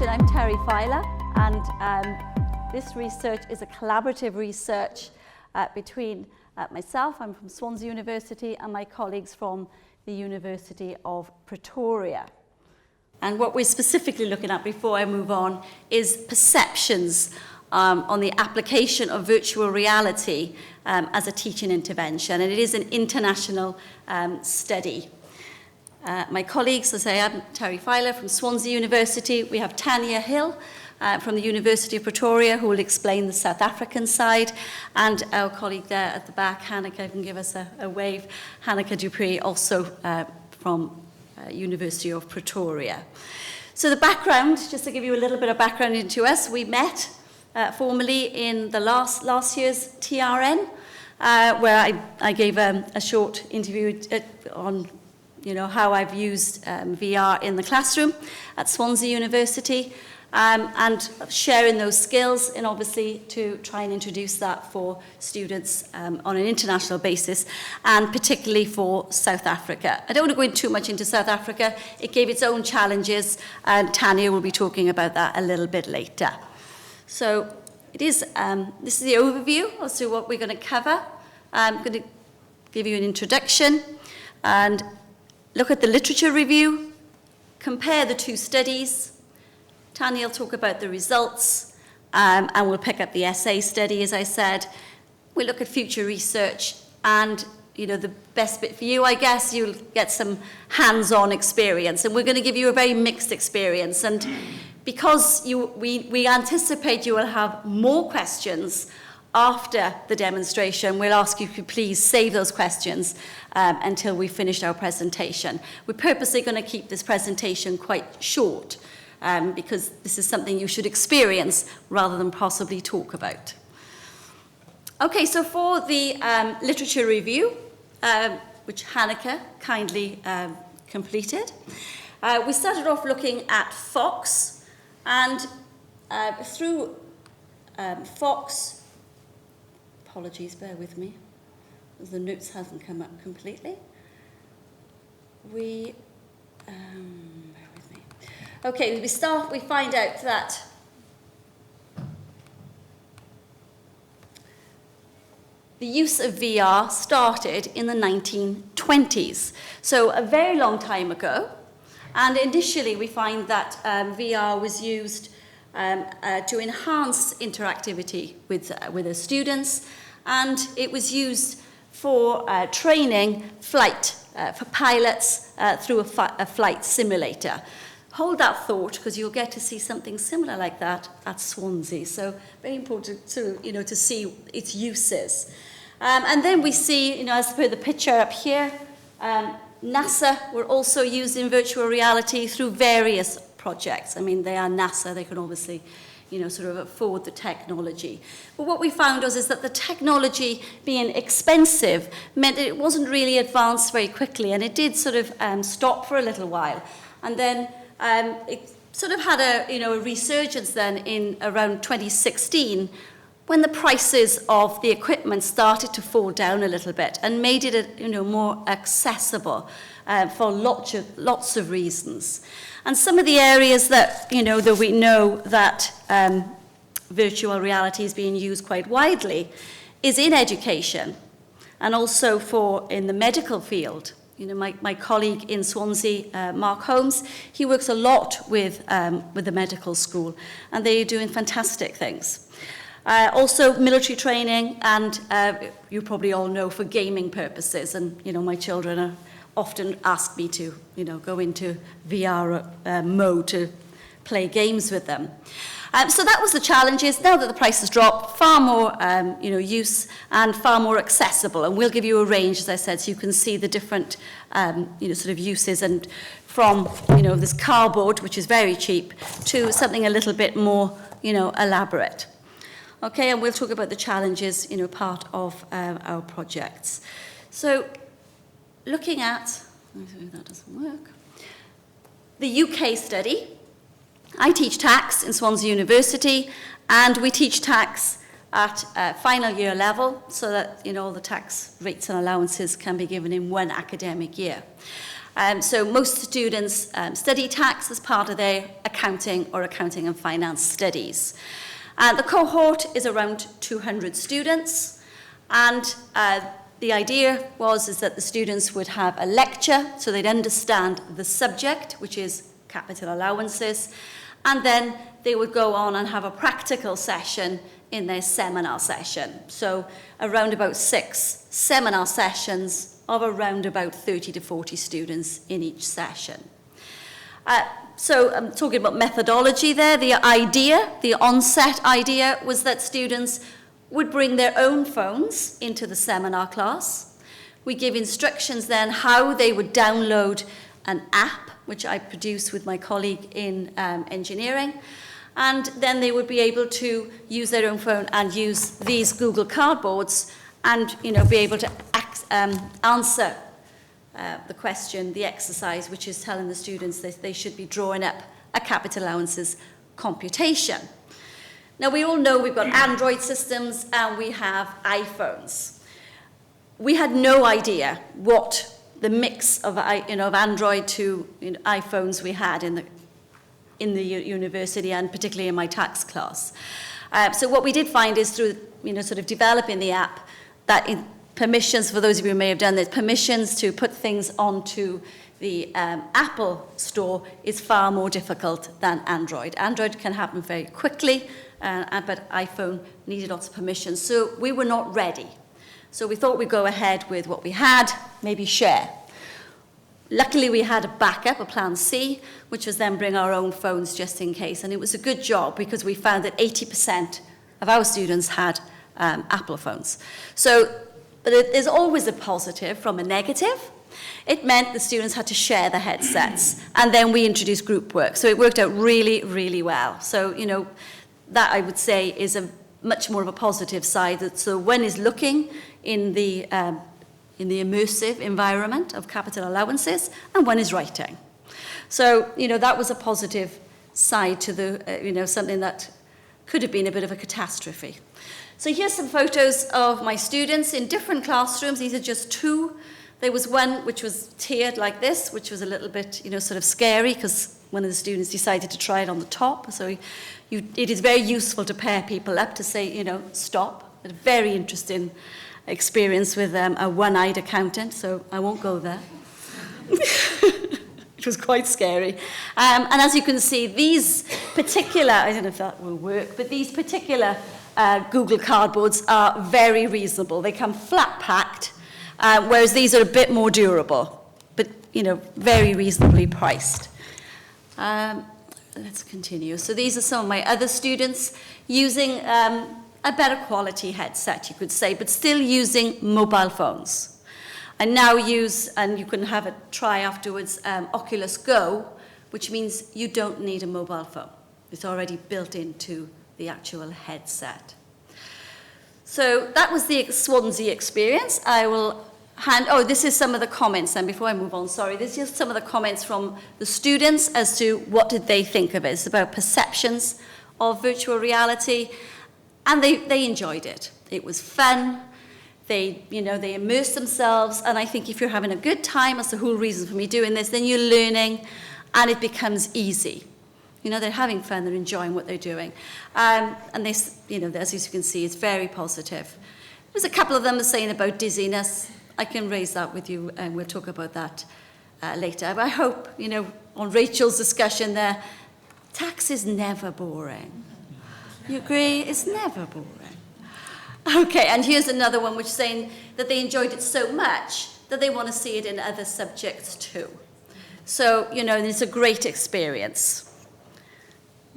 introduction, I'm Terry Filer, and this research is a collaborative research between myself, I'm from Swansea University, and my colleagues from the University of Pretoria. And what we're specifically looking at before I move on is perceptions on the application of virtual reality as a teaching intervention, and it is an international study. My colleagues, as I say, I'm Terry Filer from Swansea University. We have Tanya Hill from the University of Pretoria, who will explain the South African side, and our colleague there at the back, Hanneke, can give us a wave. Hanneke du Preez, also from University of Pretoria. So the background, just to give you a little bit of background into us, we met formally in the last year's TRN, where I gave a short interview on how I've used VR in the classroom at Swansea University, and sharing those skills, and obviously to try and introduce that for students on an international basis, and particularly for South Africa. I don't want to go into too much into South Africa. It gave its own challenges, and Tanya will be talking about that a little bit later. So this is the overview as to what we're going to cover. I'm going to give you an introduction and look at the literature review, compare the two studies. Tanya will talk about the results, and we'll pick up the essay study, as I said. We'll look at future research, and the best bit for you, I guess, you'll get some hands-on experience, and we're going to give you a very mixed experience. And because we anticipate you will have more questions after the demonstration, we'll ask you to please save those questions until we finish our presentation. We're purposely going to keep this presentation quite short because this is something you should experience rather than possibly talk about. Okay, so for the literature review, which Hanneke kindly completed, we started off looking at Fox, and through Fox, apologies, bear with me, as the notes hasn't come up completely. Bear with me. Okay, we find out that the use of VR started in the 1920s, so a very long time ago. And initially we find that VR was used to enhance interactivity with the students, and it was used for training flight for pilots through a flight simulator. Hold that thought, because you'll get to see something similar like that at Swansea. So very important to see its uses. And then we see, as per the picture up here, NASA were also used in virtual reality through various projects. I mean, they are NASA, they can obviously, sort of afford the technology. But what we found is that the technology being expensive meant that it wasn't really advanced very quickly, and it did sort of stop for a little while. And then it sort of had a resurgence then in around 2016, when the prices of the equipment started to fall down a little bit and made it more accessible for lots of reasons. And some of the areas that that we know that virtual reality is being used quite widely is in education, and also in the medical field. My colleague in Swansea, Mark Holmes, he works a lot with the medical school, and they're doing fantastic things. Also military training, and you probably all know, for gaming purposes, and my children often ask me to go into VR mode to play games with them. So that was the challenges. Now that the price has dropped, far more use and far more accessible, and we'll give you a range, as I said, so you can see the different sort of uses, and from this cardboard, which is very cheap, to something a little bit more elaborate. Okay, and we'll talk about the challenges, part of our projects. So, looking at, that doesn't work, the UK study. I teach tax in Swansea University, and we teach tax at final year level, so that all the tax rates and allowances can be given in one academic year. So most students study tax as part of their accounting or accounting and finance studies. The cohort is around 200 students, and the idea is that the students would have a lecture so they'd understand the subject, which is capital allowances, and then they would go on and have a practical session in their seminar session. So around about 6 seminar sessions of around about 30 to 40 students in each session. So I'm talking about methodology there. The idea, the onset idea, was that students would bring their own phones into the seminar class. We give instructions then how they would download an app, which I produced with my colleague in engineering, and then they would be able to use their own phone and use these Google Cardboards and be able to answer the question, the exercise, which is telling the students that they should be drawing up a capital allowances computation. Now, we all know we've got Android systems and we have iPhones. We had no idea what the mix of Android to iPhones we had in the university, and particularly in my tax class. So what we did find is through sort of developing the app, that permissions, for those of you who may have done this, permissions to put things onto the Apple store is far more difficult than Android. Android can happen very quickly, but iPhone needed lots of permissions. So we were not ready. So we thought we'd go ahead with what we had, maybe share. Luckily, we had a backup, a plan C, which was then bring our own phones just in case. And it was a good job because we found that 80% of our students had Apple phones. But there's always a positive from a negative. It meant the students had to share the headsets, and then we introduced group work. So it worked out really, really well. So, that I would say is a much more of a positive side. So one is looking in the immersive environment of capital allowances, and one is writing. So, that was a positive side to the, something that could have been a bit of a catastrophe. So here's some photos of my students in different classrooms. These are just 2. There was one which was tiered like this, which was a little bit, sort of scary because one of the students decided to try it on the top. So it is very useful to pair people up to say, stop. A very interesting experience with a one-eyed accountant, so I won't go there. It was quite scary. And as you can see, these particular, I don't know if that will work, but these particular Google Cardboards are very reasonable. They come flat-packed, whereas these are a bit more durable, but, very reasonably priced. Let's continue. So these are some of my other students using a better quality headset, you could say, but still using mobile phones. I now use, and you can have a try afterwards, Oculus Go, which means you don't need a mobile phone. It's already built into the actual headset. So that was the Swansea experience. I will this is some of the comments then before I move on, sorry. This is some of the comments from the students as to what did they think of it. It's about perceptions of virtual reality, and they enjoyed it. It was fun. They immersed themselves, and I think if you're having a good time, that's the whole reason for me doing this, then you're learning, and it becomes easy. They're having fun, they're enjoying what they're doing. And this, as you can see, it's very positive. There's a couple of them are saying about dizziness. I can raise that with you, and we'll talk about that later. But I hope, on Rachel's discussion there, tax is never boring. You agree? It's never boring. Okay, and here's another one which is saying that they enjoyed it so much that they want to see it in other subjects too. So, it's a great experience.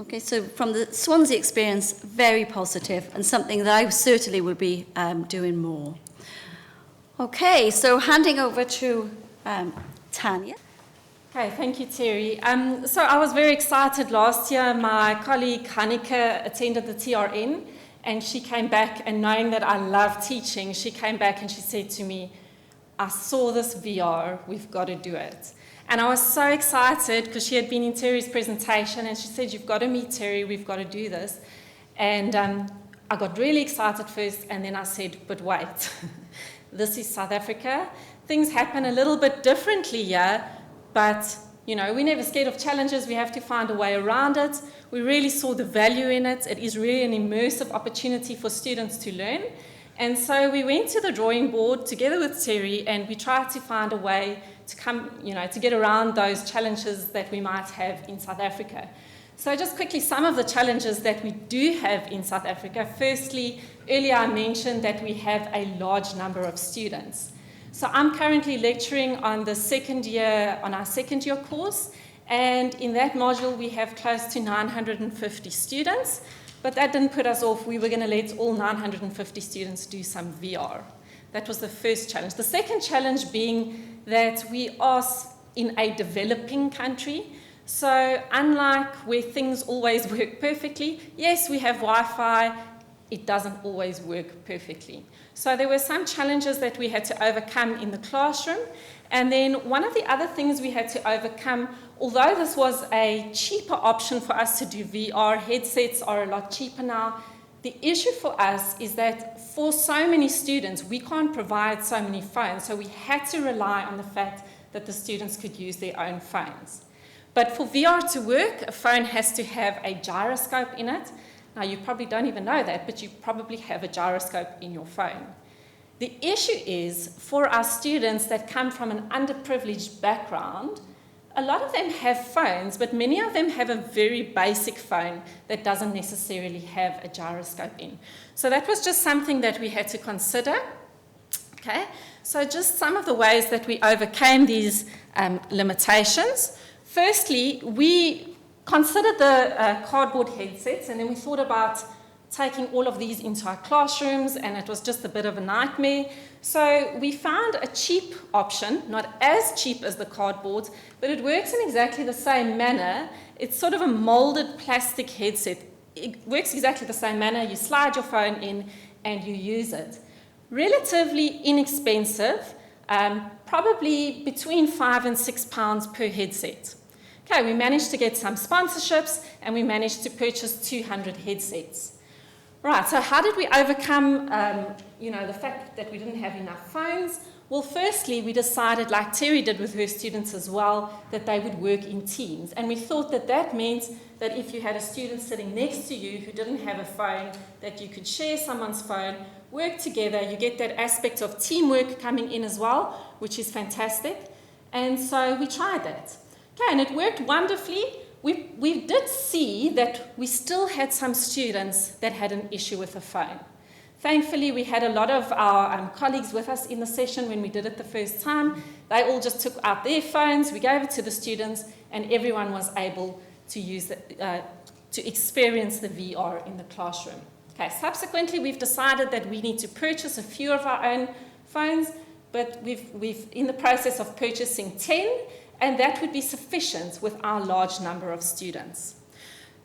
Okay, so from the Swansea experience, very positive, and something that I certainly will be doing more. Okay, so handing over to Tanya. Okay, thank you, Terry. So I was very excited last year. My colleague Hanneke attended the TRN, and she came back, and knowing that I love teaching, she came back and she said to me, I saw this VR, we've got to do it. And I was so excited because she had been in Terry's presentation, and she said, you've got to meet Terry, we've got to do this. And I got really excited first, and then I said, but wait, this is South Africa. Things happen a little bit differently here. but we're never scared of challenges. We have to find a way around it. We really saw the value in it. It is really an immersive opportunity for students to learn. And so we went to the drawing board together with Terry, and we tried to find a way to to get around those challenges that we might have in South Africa. So just quickly, some of the challenges that we do have in South Africa. Firstly, earlier I mentioned that we have a large number of students. So I'm currently lecturing on our second year course, and in that module we have close to 950 students, but that didn't put us off. We were going to let all 950 students do some VR. That was the first challenge. The second challenge being that we are in a developing country, so unlike where things always work perfectly, yes, we have Wi-Fi, it doesn't always work perfectly. So there were some challenges that we had to overcome in the classroom. And then one of the other things we had to overcome, although this was a cheaper option for us to do VR, headsets are a lot cheaper now, the issue for us is that for so many students, we can't provide so many phones. So we had to rely on the fact that the students could use their own phones. But for VR to work, a phone has to have a gyroscope in it. Now, you probably don't even know that, but you probably have a gyroscope in your phone. The issue is, for our students that come from an underprivileged background, a lot of them have phones, but many of them have a very basic phone that doesn't necessarily have a gyroscope in. So that was just something that we had to consider. Okay, so just some of the ways that we overcame these limitations. Firstly, we considered the cardboard headsets, and then we thought about taking all of these into our classrooms, and it was just a bit of a nightmare. So we found a cheap option, not as cheap as the cardboards, but it works in exactly the same manner. It's sort of a molded plastic headset. It works exactly the same manner. You slide your phone in and you use it. Relatively inexpensive, probably between £5 and £6 per headset. Okay, we managed to get some sponsorships, and we managed to purchase 200 headsets. Right, so how did we overcome the fact that we didn't have enough phones? Well, firstly, we decided, like Terry did with her students as well, that they would work in teams. And we thought that that meant that if you had a student sitting next to you who didn't have a phone, that you could share someone's phone, work together. You get that aspect of teamwork coming in as well, which is fantastic. And so we tried that. Okay, and it worked wonderfully. We did see that we still had some students that had an issue with the phone. Thankfully, we had a lot of our colleagues with us in the session when we did it the first time. They all just took out their phones, we gave it to the students, and everyone was able to use to experience the VR in the classroom. Okay, subsequently, we've decided that we need to purchase a few of our own phones, but we've in the process of purchasing 10, and that would be sufficient with our large number of students.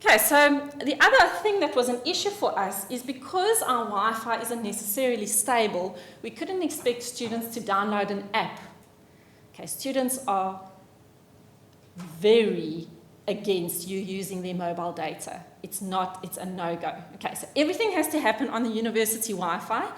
Okay, so the other thing that was an issue for us is because our Wi-Fi isn't necessarily stable, we couldn't expect students to download an app. Okay, students are very against you using their mobile data. It's a no-go. Okay, so everything has to happen on the university Wi-Fi,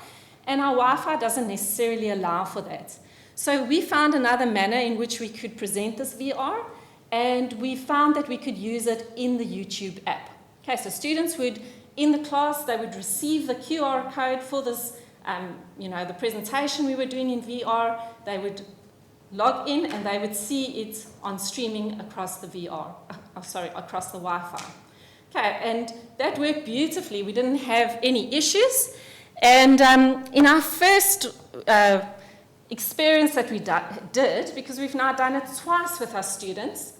and our Wi-Fi doesn't necessarily allow for that. So we found another manner in which we could present this VR, and we found that we could use it in the YouTube app. Okay, so students would, in the class, they would receive the QR code for this, the presentation we were doing in VR. They would log in and they would see it on streaming across the across the Wi-Fi. Okay, and that worked beautifully. We didn't have any issues. And in our first experience that we did, because we've now done it twice with our students,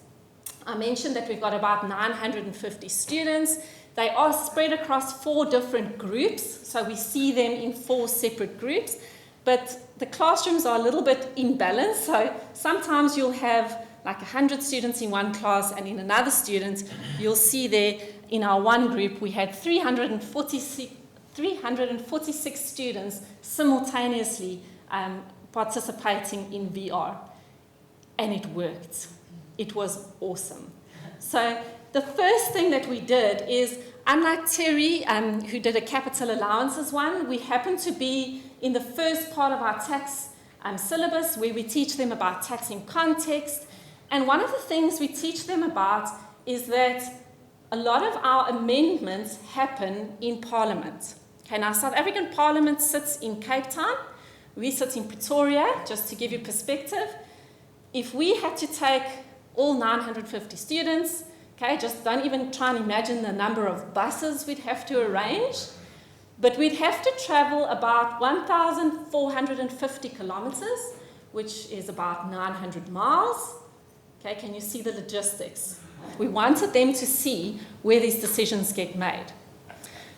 I mentioned that we've got about 950 students. They are spread across 4 different groups, so we see them in 4 separate groups, but the classrooms are a little bit imbalanced, so sometimes you'll have like 100 students in one class, and in another student, you'll see there in our one group, we had 346 students simultaneously participating in VR, and it worked. It was awesome. So the first thing that we did is, unlike Terry, who did a capital allowances one, we happened to be in the first part of our tax syllabus where we teach them about tax in context, And one of the things we teach them about is that a lot of our amendments happen in Parliament. Okay, now South African Parliament sits in Cape Town. We sit in Pretoria, just to give you perspective. If we had to take all 950 students, okay, just don't even try and imagine the number of buses we'd have to arrange, but we'd have to travel about 1,450 kilometers, which is about 900 miles. Okay, can you see the logistics? We wanted them to see where these decisions get made.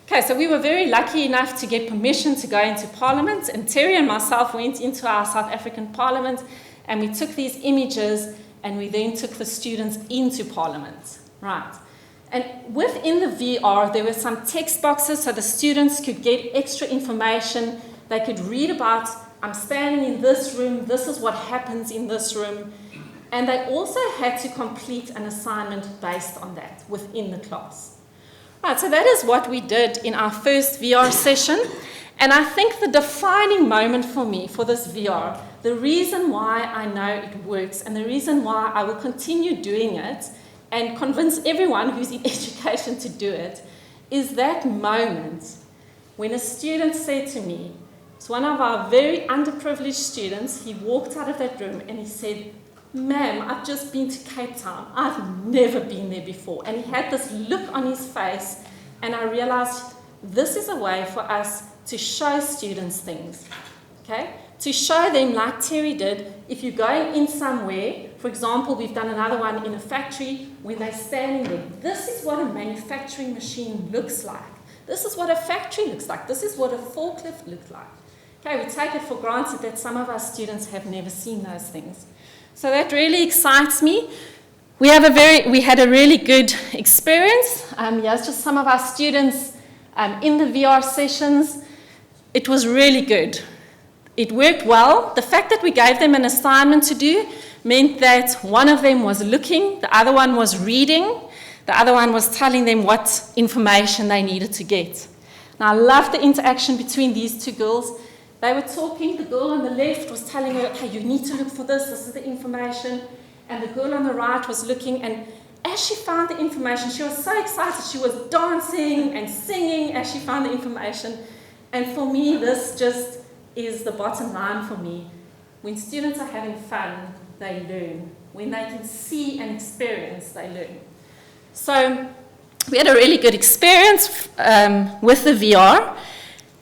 Okay, so we were very lucky enough to get permission to go into Parliament, and Terry and myself went into our South African Parliament, and we took these images, and we then took the students into Parliament. Right. And within the VR, there were some text boxes so the students could get extra information. They could read about, I'm standing in this room, this is what happens in this room. And they also had to complete an assignment based on that within the class. Right, so that is what we did in our first VR session. And I think the defining moment for me for this VR, the reason why I know it works and the reason why I will continue doing it and convince everyone who's in education to do it, is that moment when a student said to me, it's one of our very underprivileged students, he walked out of that room and he said, "Ma'am, I've just been to Cape Town. I've never been there before." And he had this look on his face, and I realized this is a way for us to show students things, okay? To show them, like Terry did, if you're going in somewhere, for example, we've done another one in a factory, when they're standing there, this is what a manufacturing machine looks like. This is what a factory looks like. This is what a forklift looks like. Okay, we take it for granted that some of our students have never seen those things. So that really excites me. We had a really good experience. Here's just some of our students in the VR sessions. It was really good. It worked well. The fact that we gave them an assignment to do meant that one of them was looking, the other one was reading, the other one was telling them what information they needed to get. Now, I love the interaction between these two girls. They were talking, the girl on the left was telling her, okay, you need to look for this is the information, and the girl on the right was looking, and as she found the information, she was so excited, she was dancing and singing as she found the information, and for me, this just is the bottom line for me. When students are having fun, they learn. When they can see and experience, they learn. So we had a really good experience with the VR,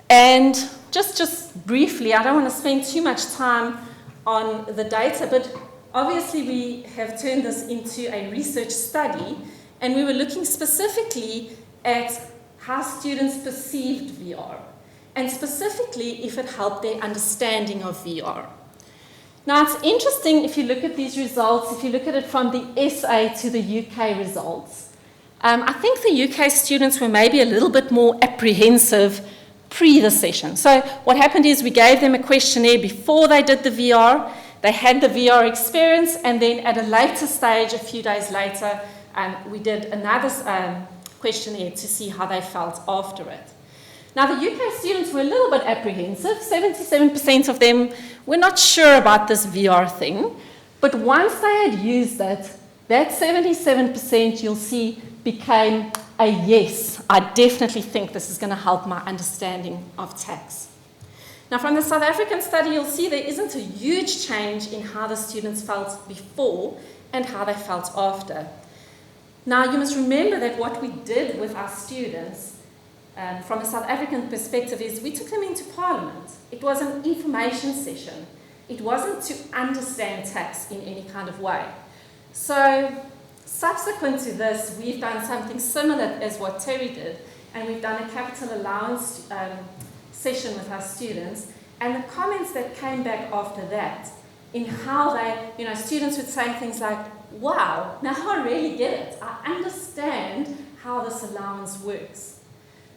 and just briefly, I don't want to spend too much time on the data, but obviously we have turned this into a research study, and we were looking specifically at how students perceived VR, and specifically if it helped their understanding of VR. Now, it's interesting if you look at these results, if you look at it from the SA to the UK results. I think the UK students were maybe a little bit more apprehensive pre the session. So what happened is we gave them a questionnaire before they did the VR. They had the VR experience, and then at a later stage, a few days later, we did another questionnaire to see how they felt after it. Now, the UK students were a little bit apprehensive. 77% of them were not sure about this VR thing. But once they had used it, that 77%, you'll see, became a yes. I definitely think this is going to help my understanding of tax. Now, from the South African study, you'll see there isn't a huge change in how the students felt before and how they felt after. Now, you must remember that what we did with our students from a South African perspective is we took them into Parliament. It was an information session. It wasn't to understand tax in any kind of way. So subsequent to this, we've done something similar as what Terry did, and we've done a capital allowance session with our students, and the comments that came back after that, in how they, students would say things like, wow, now I really get it. I understand how this allowance works.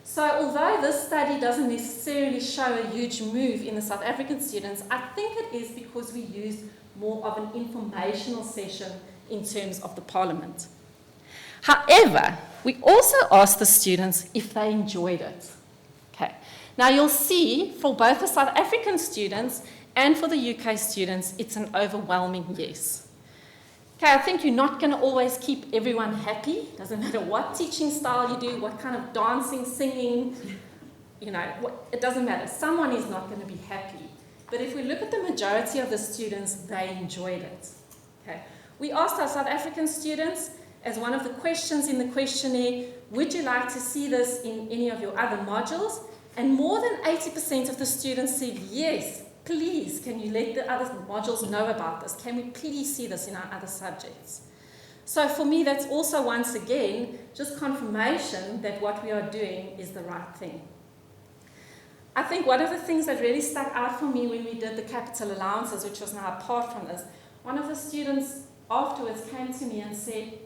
So although this study doesn't necessarily show a huge move in the South African students, I think it is because we used more of an informational session in terms of the Parliament. However, we also asked the students if they enjoyed it. Okay. Now you'll see for both the South African students and for the UK students, it's an overwhelming yes. Okay, I think you're not going to always keep everyone happy. Doesn't matter what teaching style you do, what kind of dancing, singing, it doesn't matter. Someone is not going to be happy. But if we look at the majority of the students, they enjoyed it. Okay. We asked our South African students, as one of the questions in the questionnaire, would you like to see this in any of your other modules? And more than 80% of the students said, yes, please, can you let the other modules know about this? Can we please see this in our other subjects? So for me, that's also, once again, just confirmation that what we are doing is the right thing. I think one of the things that really stuck out for me when we did the capital allowances, which was now apart from this, one of the students afterwards came to me and said,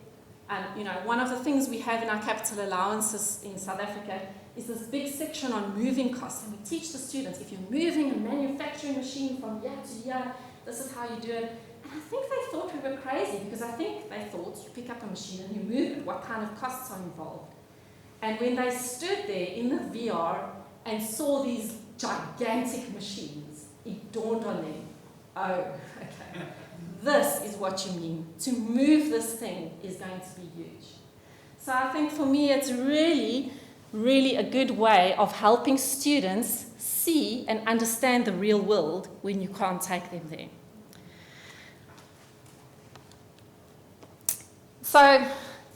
one of the things we have in our capital allowances in South Africa is this big section on moving costs. And we teach the students, if you're moving a manufacturing machine from year to year, this is how you do it. And I think they thought we were crazy, because I think they thought you pick up a machine and you move it. What kind of costs are involved? And when they stood there in the VR and saw these gigantic machines, it dawned on them, oh, okay, this is what you mean. To move this thing is going to be huge. So I think for me it's really, really a good way of helping students see and understand the real world when you can't take them there. So,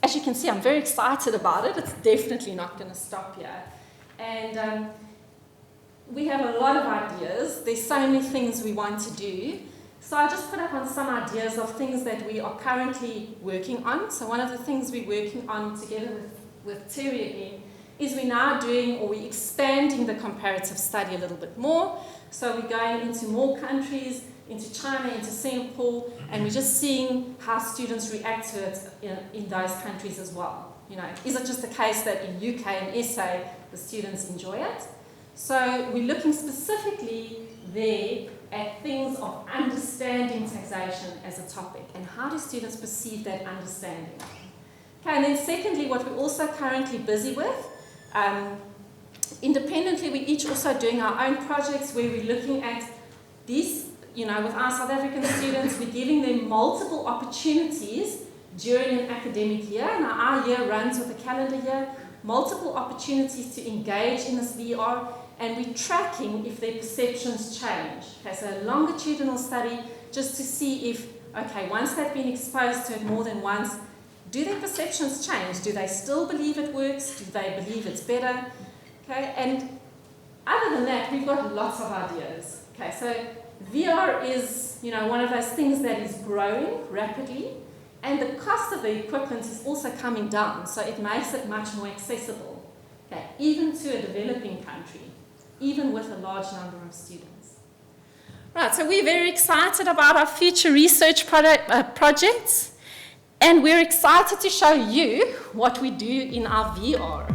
as you can see, I'm very excited about it. It's definitely not going to stop here. And we have a lot of ideas. There's so many things we want to do. So I just put up on some ideas of things that we are currently working on. So one of the things we're working on together with Terry again is we're now doing, or we're expanding the comparative study a little bit more. So we're going into more countries, into China, into Singapore, and we're just seeing how students react to it in those countries as well. Is it just the case that in UK and SA the students enjoy it? So we're looking specifically there at things of understanding taxation as a topic, and how do students perceive that understanding. Okay, and then secondly, what we're also currently busy with, independently, we're each also doing our own projects where we're looking at these, with our South African students, we're giving them multiple opportunities during an academic year. Now our year runs with a calendar year, multiple opportunities to engage in this VR, and we're tracking if their perceptions change. Okay, so a longitudinal study just to see if, okay, once they've been exposed to it more than once, do their perceptions change? Do they still believe it works? Do they believe it's better? Okay, and other than that, we've got lots of ideas. Okay, so VR is, one of those things that is growing rapidly, and the cost of the equipment is also coming down, so it makes it much more accessible, okay, even to a developing country, even with a large number of students. Right, so we're very excited about our future research projects, and we're excited to show you what we do in our VR.